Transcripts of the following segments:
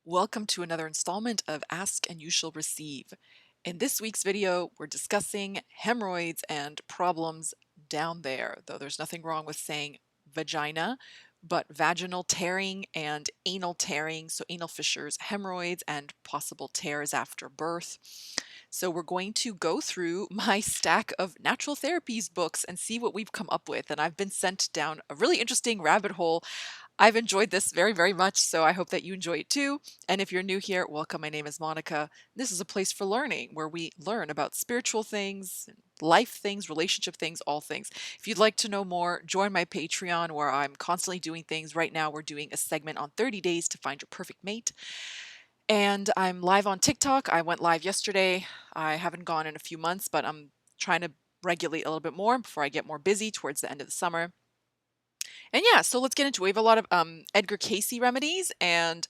Welcome to another installment of Ask and You Shall Receive. In this week's video, we're discussing hemorrhoids and problems down there, though there's nothing wrong with saying vagina, but vaginal tearing and anal tearing, so anal fissures, hemorrhoids, and possible tears after birth. So we're going to go through my stack of natural therapies books and see what we've come up with. And I've been sent down a really interesting rabbit hole. I've enjoyed this very, very much, so I hope that you enjoy it too. And if you're new here, welcome. My name is Monica. This is a place for learning where we learn about spiritual things, life things, relationship things, all things. If you'd like to know more, join my Patreon where I'm constantly doing things. Right now, we're doing a segment on 30 days to find your perfect mate. And I'm live on TikTok. I went live yesterday. I haven't gone in a few months, but I'm trying to regulate a little bit more before I get more busy towards the end of the summer. And yeah, so let's get into it. We have a lot of Edgar Cayce remedies, and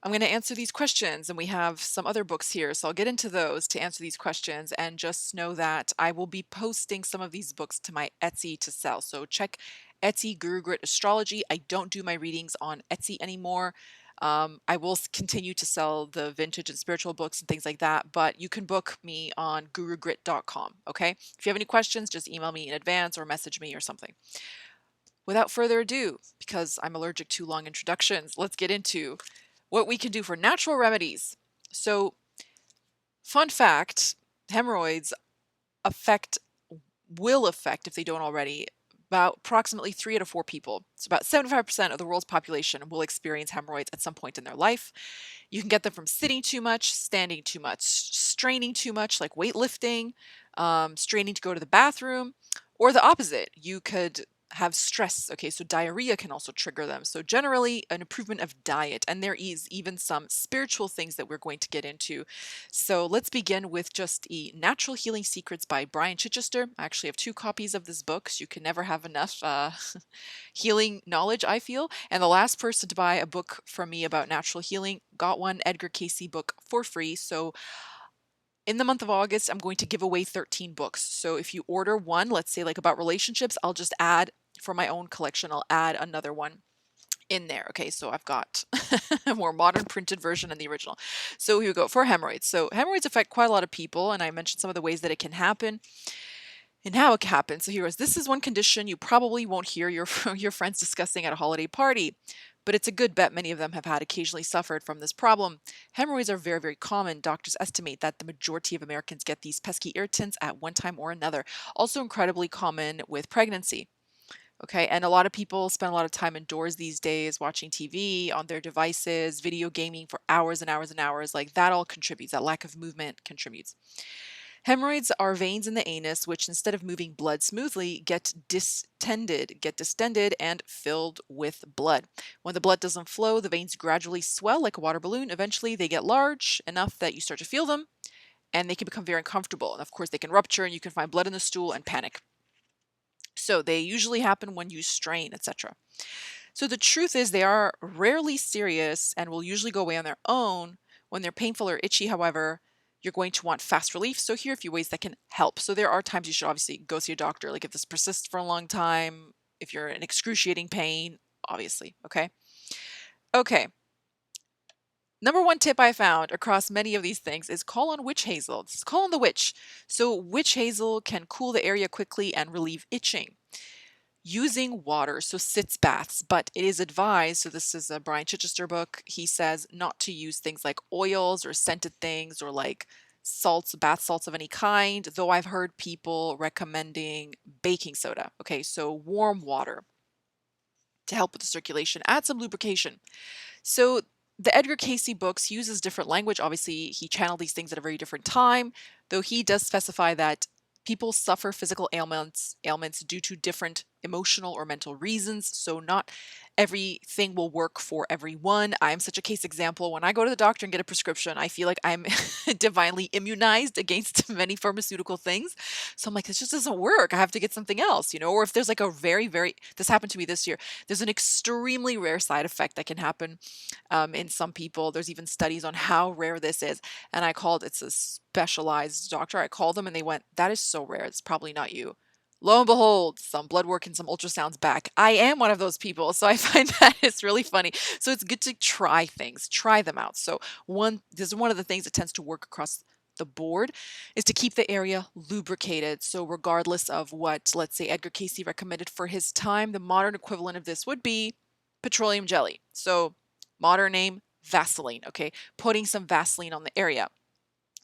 I'm going to answer these questions. And we have some other books here, so I'll get into those to answer these questions. And just know that I will be posting some of these books to my Etsy to sell. So check Etsy Guru Grit Astrology. I don't do my readings on Etsy anymore. I will continue to sell the vintage and spiritual books and things like that, but you can book me on gurugrit.com. Okay. If you have any questions, just email me in advance or message me or something. Without further ado, because I'm allergic to long introductions, let's get into what we can do for natural remedies. So, fun fact, hemorrhoids will affect, if they don't already, about approximately 3 out of 4 people. So about 75% of the world's population will experience hemorrhoids at some point in their life. You can get them from sitting too much, standing too much, straining too much, like weightlifting, straining to go to the bathroom, or the opposite. You could have stress. Okay, so diarrhea can also trigger them. So generally an improvement of diet, and there is even some spiritual things that we're going to get into. So let's begin with just Natural Healing Secrets by Brian Chichester. I actually have 2 copies of this book, so you can never have enough healing knowledge, I feel. And the last person to buy a book from me about natural healing got one Edgar Cayce book for free. So in the month of August, I'm going to give away 13 books. So if you order one, let's say like about relationships, I'll just add for my own collection, I'll add another one in there. Okay, so I've got a more modern printed version than the original. So here we go for hemorrhoids. So hemorrhoids affect quite a lot of people, and I mentioned some of the ways that it can happen and how it can happen. So here is this is one condition you probably won't hear your friends discussing at a holiday party, but it's a good bet many of them have had occasionally suffered from this problem. Hemorrhoids are very, very common. Doctors estimate that the majority of Americans get these pesky irritants at one time or another. Also incredibly common with pregnancy. Okay, and a lot of people spend a lot of time indoors these days watching TV on their devices, video gaming for hours and hours and hours. Like that all contributes, that lack of movement contributes. Hemorrhoids are veins in the anus which, instead of moving blood smoothly, get distended and filled with blood. When the blood doesn't flow, the veins gradually swell like a water balloon. Eventually, they get large enough that you start to feel them, and they can become very uncomfortable. And of course, they can rupture, and you can find blood in the stool and panic. So they usually happen when you strain, etc. So the truth is they are rarely serious and will usually go away on their own. When they're painful or itchy, however, you're going to want fast relief. So here are a few ways that can help. So there are times you should obviously go see a doctor, like if this persists for a long time, if you're in excruciating pain, obviously, okay? Okay. Number 1 tip I found across many of these things is call on witch hazel. This is call on the witch. So witch hazel can cool the area quickly and relieve itching. Using water, so sitz baths, but it is advised, so this is a Brian Chichester book, he says not to use things like oils or scented things or like salts, bath salts of any kind, though I've heard people recommending baking soda. Okay, so warm water to help with the circulation, add some lubrication. So the Edgar Cayce books uses different language. Obviously, he channeled these things at a very different time, though he does specify that people suffer physical ailments due to different emotional or mental reasons. So not everything will work for everyone. I'm such a case example. When I go to the doctor and get a prescription, I feel like I'm divinely immunized against many pharmaceutical things. So I'm like, this just doesn't work. I have to get something else, or if there's like a this happened to me this year. There's an extremely rare side effect that can happen in some people. There's even studies on how rare this is. And it's a specialized doctor. I called them and they went, that is so rare. It's probably not you. Lo and behold, some blood work and some ultrasounds back. I am one of those people, so I find that it's really funny. So it's good to try things, try them out. So this is one of the things that tends to work across the board is to keep the area lubricated. So regardless of what, let's say, Edgar Cayce recommended for his time, the modern equivalent of this would be petroleum jelly. So modern name, Vaseline, okay? Putting some Vaseline on the area.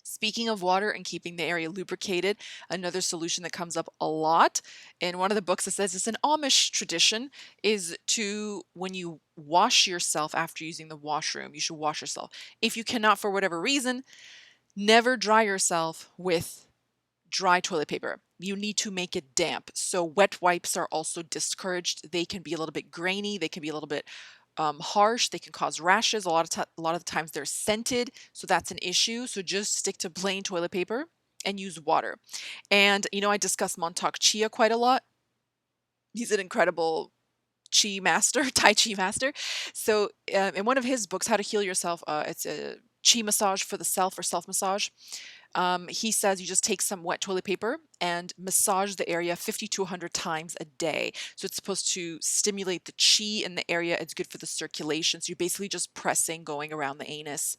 Speaking of water and keeping the area lubricated, another solution that comes up a lot in one of the books that says it's an Amish tradition is to, when you wash yourself after using the washroom, you should wash yourself. If you cannot for whatever reason, never dry yourself with dry toilet paper. You need to make it damp. So wet wipes are also discouraged. They can be a little bit grainy. They can be a little bit harsh. They can cause rashes. A lot of the times they're scented, so that's an issue. So just stick to plain toilet paper and use water. And I discuss Montauk Chia quite a lot. He's an incredible chi master, Tai Chi master. So in one of his books, How to Heal Yourself, it's a chi massage for the self or self massage. He says you just take some wet toilet paper and massage the area 50 to 100 times a day. So it's supposed to stimulate the chi in the area. It's good for the circulation. So you're basically just pressing, going around the anus.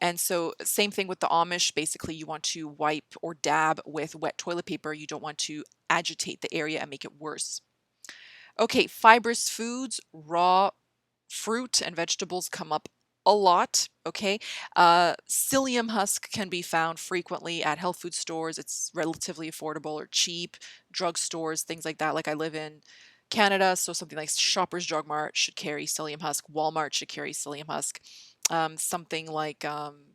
And so, same thing with the Amish. Basically, you want to wipe or dab with wet toilet paper. You don't want to agitate the area and make it worse. Okay, fibrous foods, raw fruit and vegetables come up a lot. Okay, psyllium husk can be found frequently at health food stores. It's relatively affordable or cheap. Drugstores, things like that. Like I live in Canada, so something like Shoppers Drug Mart should carry psyllium husk. Walmart should carry psyllium husk. Something like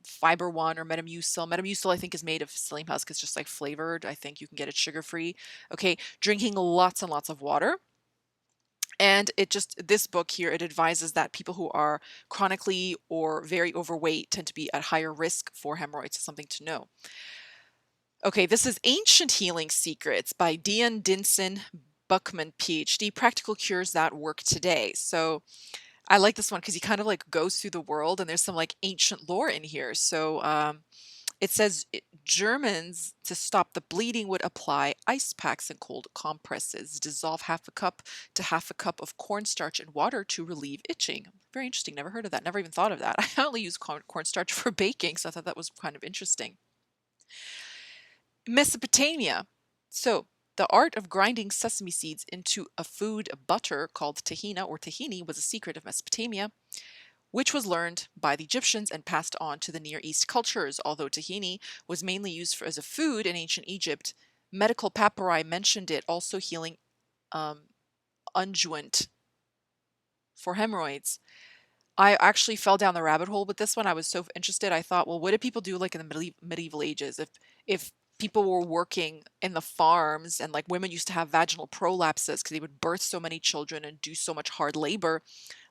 Fiber One or Metamucil. Metamucil, I think, is made of psyllium husk. It's just like flavored. I think you can get it sugar free. Okay, drinking lots and lots of water. And this book here, it advises that people who are chronically or very overweight tend to be at higher risk for hemorrhoids. Something to know. Okay, this is Ancient Healing Secrets by Dian Dinson Buckman, PhD, Practical Cures That Work Today. So I like this one because he kind of like goes through the world and there's some like ancient lore in here. So it says Germans, to stop the bleeding, would apply ice packs and cold compresses, dissolve half a cup to half a cup of cornstarch in water to relieve itching. Very interesting. Never heard of that. Never even thought of that. I only use cornstarch for baking, so I thought that was kind of interesting. Mesopotamia. So, the art of grinding sesame seeds into a food butter called tahina or tahini was a secret of Mesopotamia, which was learned by the Egyptians and passed on to the Near East cultures. Although tahini was mainly used as a food in ancient Egypt, medical papyri mentioned it also healing unguent for hemorrhoids. I actually fell down the rabbit hole with this one. I was so interested. I thought, well, what did people do like in the medieval ages? If people were working in the farms and like women used to have vaginal prolapses because they would birth so many children and do so much hard labor,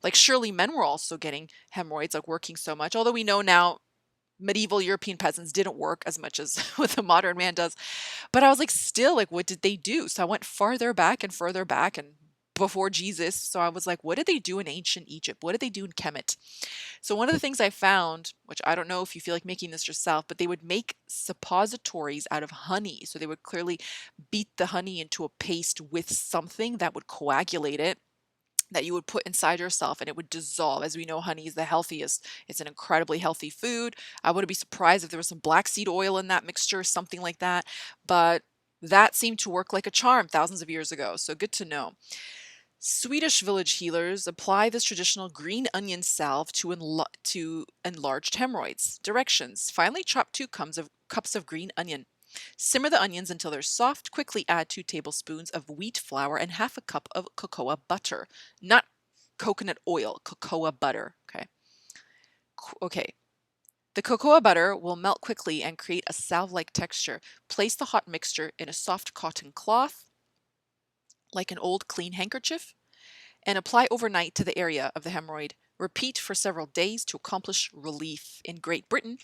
like surely men were also getting hemorrhoids, like working so much. Although we know now medieval European peasants didn't work as much as what the modern man does. But I was like, still, like, what did they do? So I went further back and before Jesus. So I was like, what did they do in ancient Egypt? What did they do in Kemet? So one of the things I found, which I don't know if you feel like making this yourself, but they would make suppositories out of honey. So they would clearly beat the honey into a paste with something that would coagulate it, that you would put inside yourself and it would dissolve. As we know, honey is the healthiest. It's an incredibly healthy food. I wouldn't be surprised if there was some black seed oil in that mixture, something like that. But that seemed to work like a charm thousands of years ago. So good to know. Swedish village healers apply this traditional green onion salve to enlarged hemorrhoids. Directions: finely chop 2 cups of green onion. Simmer the onions until they're soft. Quickly add 2 tablespoons of wheat flour and half a cup of cocoa butter. Not coconut oil, cocoa butter. Okay. Okay. The cocoa butter will melt quickly and create a salve-like texture. Place the hot mixture in a soft cotton cloth, like an old clean handkerchief, and apply overnight to the area of the hemorrhoid. Repeat for several days to accomplish relief. In Great Britain,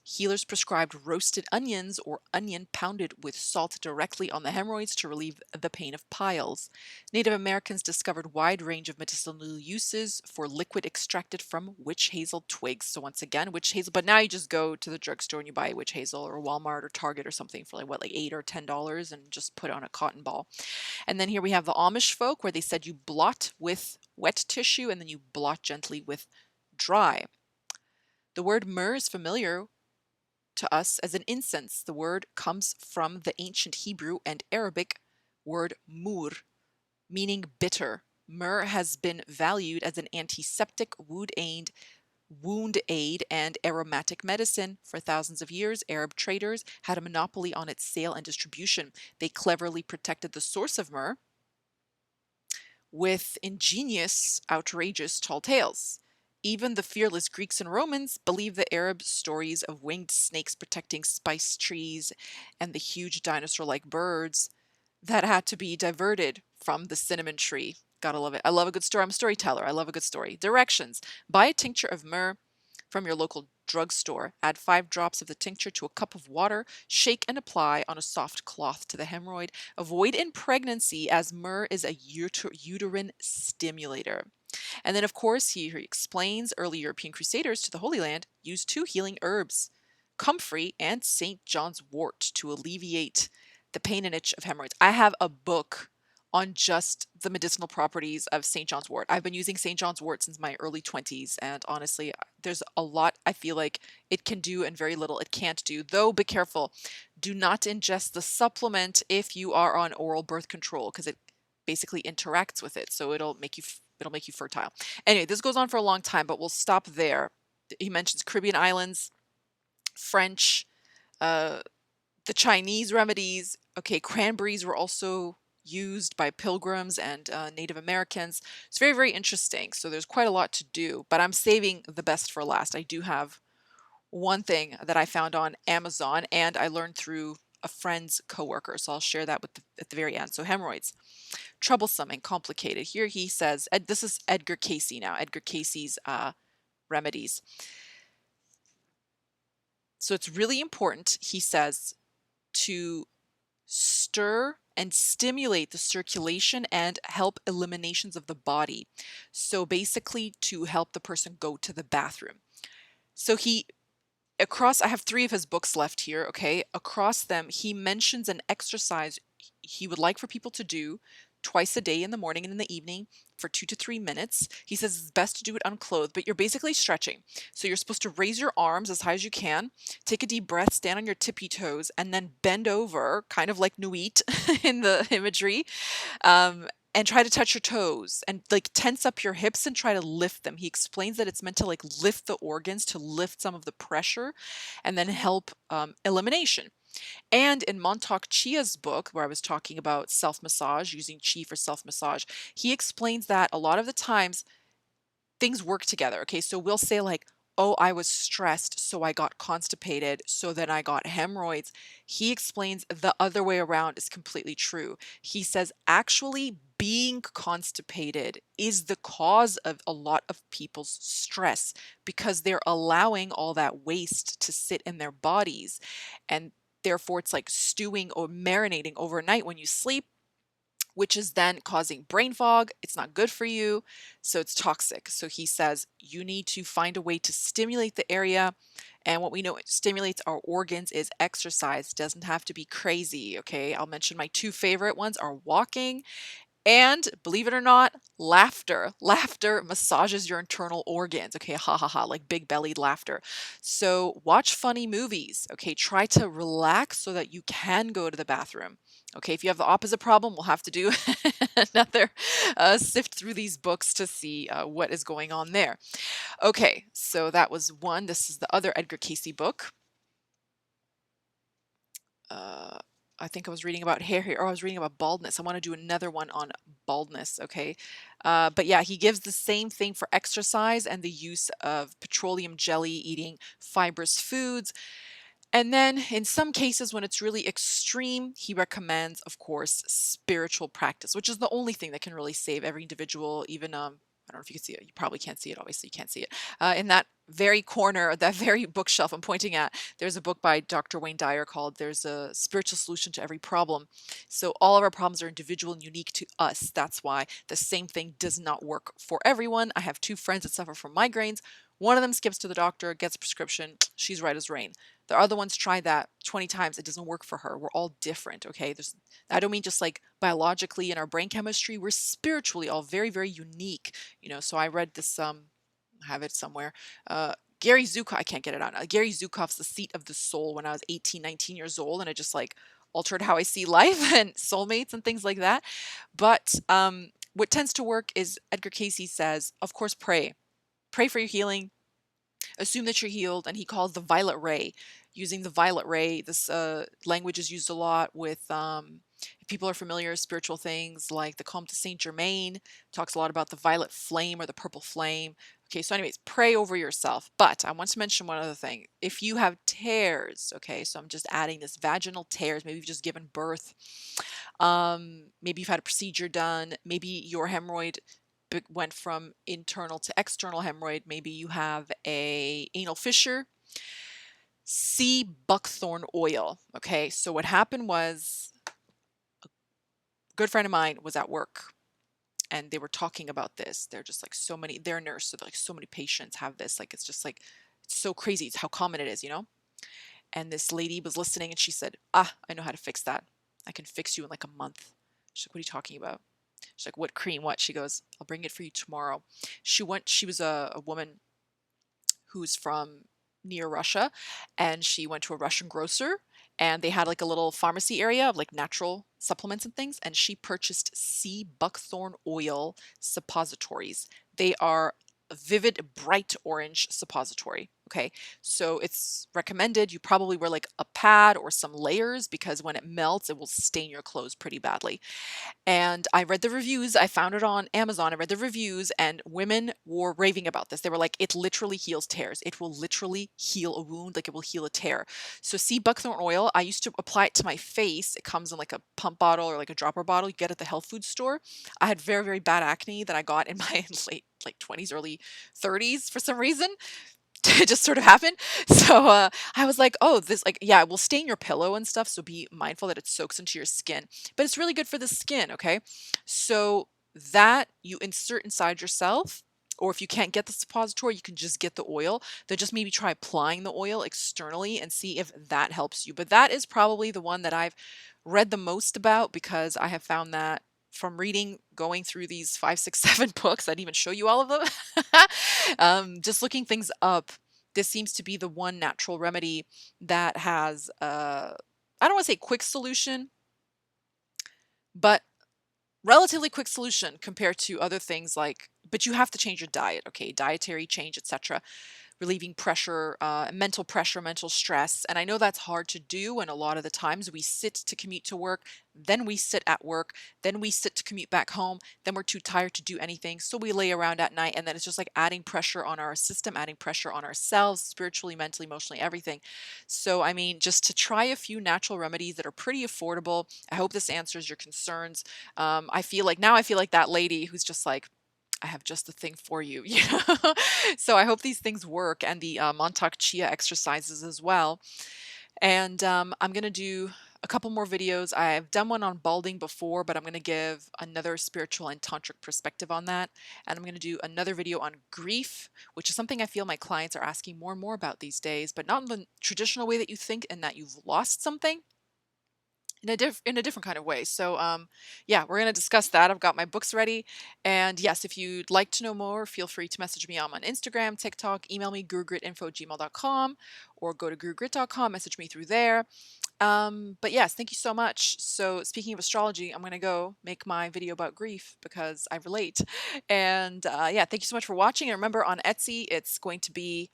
Healers prescribed roasted onions or onion pounded with salt directly on the hemorrhoids to relieve the pain of piles. Native Americans discovered wide range of medicinal uses for liquid extracted from witch hazel twigs. So once again, witch hazel, but now you just go to the drugstore and you buy witch hazel or Walmart or Target or something for like what, like $8 or $10 and just put it on a cotton ball. And then here we have the Amish folk where they said you blot with wet tissue and then you blot gently with dry. The word myrrh is familiar to us as an incense. The word comes from the ancient Hebrew and Arabic word mur, meaning bitter. Myrrh has been valued as an antiseptic, wound aid, and aromatic medicine. For thousands of years, Arab traders had a monopoly on its sale and distribution. They cleverly protected the source of myrrh with ingenious, outrageous tall tales. Even the fearless Greeks and Romans believed the Arab stories of winged snakes protecting spice trees and the huge dinosaur like birds that had to be diverted from the cinnamon tree. Gotta love it. I love a good story. I'm a storyteller. I love a good story. Directions: buy a tincture of myrrh from your local drugstore. Add 5 drops of the tincture to a cup of water. Shake and apply on a soft cloth to the hemorrhoid. Avoid in pregnancy as myrrh is a uterine stimulator. And then, of course, he explains early European crusaders to the Holy Land used 2 healing herbs, comfrey and St. John's wort, to alleviate the pain and itch of hemorrhoids. I have a book on just the medicinal properties of St. John's wort. I've been using St. John's wort since my early 20s, and honestly, there's a lot I feel like it can do and very little it can't do. Though, be careful. Do not ingest the supplement if you are on oral birth control because it basically interacts with it, so it'll make you fertile. Anyway, this goes on for a long time, but we'll stop there. He mentions Caribbean islands, French, uh, the Chinese remedies. Okay, cranberries were also used by pilgrims and Native Americans. It's very, very interesting. So there's quite a lot to do, but I'm saving the best for last. I do have one thing that I found on Amazon and I learned through a friend's coworker. So I'll share that at the very end. So hemorrhoids, troublesome and complicated. Here he says, this is Edgar Cayce now, Edgar Cayce's remedies. So it's really important, he says, to stir and stimulate the circulation and help eliminations of the body. So basically to help the person go to the bathroom. So I have 3 of his books left here, okay? Across them, he mentions an exercise he would like for people to do twice a day in the morning and in the evening for 2 to 3 minutes. He says it's best to do it unclothed, but you're basically stretching. So you're supposed to raise your arms as high as you can, take a deep breath, stand on your tippy toes, and then bend over, kind of like Nuit in the imagery, and try to touch your toes and like tense up your hips and try to lift them. He explains that it's meant to like lift the organs, to lift some of the pressure, and then help elimination. And in Montauk Chia's book, where I was talking about self massage, using chi for self massage, he explains that a lot of the times things work together. Okay, so we'll say, like, oh, I was stressed, so I got constipated, so then I got hemorrhoids. He explains the other way around is completely true. He says, actually, being constipated is the cause of a lot of people's stress because they're allowing all that waste to sit in their bodies. And therefore, it's like stewing or marinating overnight when you sleep, which is then causing brain fog. It's not good for you, so it's toxic. So he says you need to find a way to stimulate the area. And what we know it stimulates our organs is exercise. Doesn't have to be crazy, okay? I'll mention my 2 favorite ones are walking and, believe it or not, laughter. Laughter massages your internal organs. Okay, ha ha ha, like big bellied laughter. So watch funny movies. Okay, try to relax so that you can go to the bathroom. Okay, if you have the opposite problem, we'll have to do another sift through these books to see what is going on there. Okay, so that was one. This is the other Edgar Cayce book. I think I was reading about hair here, or I was reading about baldness. I want to do another one on baldness, okay? But yeah, he gives the same thing for exercise and the use of petroleum jelly, eating fibrous foods. And then in some cases, when it's really extreme, he recommends, of course, spiritual practice, which is the only thing that can really save every individual, even I don't know if you can see it. You probably can't see it. Obviously, you can't see it. In that very corner, that very bookshelf I'm pointing at, there's a book by Dr. Wayne Dyer called There's a Spiritual Solution to Every Problem. So all of our problems are individual and unique to us. That's why the same thing does not work for everyone. I have two friends that suffer from migraines. One of them skips to the doctor, gets a prescription. She's right as rain. The other ones try that 20 times. It doesn't work for her. We're all different, okay? I don't mean just like biologically in our brain chemistry. We're spiritually all very, very unique. So I read this, I have it somewhere. Gary Zukov, I can't get it out. Gary Zukov's The Seat of the Soul when I was 18, 19 years old, and it just like altered how I see life and soulmates and things like that. But what tends to work is Edgar Cayce says, of course, pray. Pray for your healing, assume that you're healed, and he calls the violet ray. Using the violet ray, this language is used a lot with if people are familiar with spiritual things like the Comte de Saint Germain talks a lot about the violet flame or the purple flame. Okay, so anyways, pray over yourself. But I want to mention one other thing. If you have tears, okay, so I'm just adding this vaginal tears, maybe you've just given birth, maybe you've had a procedure done, maybe your hemorrhoid went from internal to external hemorrhoid, maybe you have a anal fissure, sea buckthorn oil. Okay, so what happened was a good friend of mine was at work and they were talking about this. They're just like so many, they're a nurse, so like so many patients have this. Like it's just like it's so crazy. It's how common it is. And this lady was listening and she said, I know how to fix that. I can fix you in like a month. She's like, what are you talking about? She's like, what cream? What? She goes, I'll bring it for you tomorrow. She was a woman who's from near Russia, and she went to a Russian grocer and they had like a little pharmacy area of like natural supplements and things, and she purchased sea buckthorn oil suppositories. They are a vivid bright orange suppository. Okay, so it's recommended you probably wear like a pad or some layers because when it melts it will stain your clothes pretty badly. And I read the reviews. I found it on Amazon. I read the reviews, and women were raving about this. They were like, it literally heals tears. It will literally heal a wound, like it will heal a tear. So, sea buckthorn oil, I used to apply it to my face. It comes in like a pump bottle or like a dropper bottle you get at the health food store. I had very, very bad acne that I got in my late like 20s, early 30s for some reason. It just sort of happened. So I was like, oh, this like yeah, it will stain your pillow and stuff. So be mindful that it soaks into your skin. But it's really good for the skin. Okay, so that you insert inside yourself. Or if you can't get the suppository, you can just get the oil. Then just maybe try applying the oil externally and see if that helps you. But that is probably the one that I've read the most about because I have found that from reading, going through these five, six, seven books. I didn't even show you all of them. Just looking things up, this seems to be the one natural remedy that has, I don't want to say quick solution, but relatively quick solution compared to other things like, but you have to change your diet, okay? Dietary change, etc. Relieving pressure, mental pressure, mental stress. And I know that's hard to do. And a lot of the times we sit to commute to work, then we sit at work, then we sit to commute back home, then we're too tired to do anything. So we lay around at night, and then it's just like adding pressure on our system, adding pressure on ourselves, spiritually, mentally, emotionally, everything. So, I mean, just to try a few natural remedies that are pretty affordable. I hope this answers your concerns. I feel like that lady who's just like, I have just the thing for you. So I hope these things work, and the Montauk Chia exercises as well. And I'm going to do a couple more videos. I've done one on balding before, but I'm going to give another spiritual and tantric perspective on that. And I'm going to do another video on grief, which is something I feel my clients are asking more and more about these days, but not in the traditional way that you think, and that you've lost something in a different kind of way. So yeah, we're going to discuss that. I've got my books ready. And yes, if you'd like to know more, feel free to message me on Instagram, TikTok, email me gurugritinfo@gmail.com, or go to gurugrit.com, message me through there. But yes, thank you so much. So speaking of astrology, I'm going to go make my video about grief because I relate. And yeah, thank you so much for watching. And remember, on Etsy, it's going to be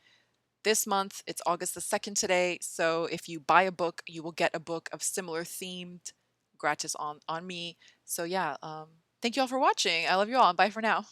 this month. It's August the 2nd today. So if you buy a book, you will get a book of similar themed gratis on me. So yeah, thank you all for watching. I love you all, and bye for now.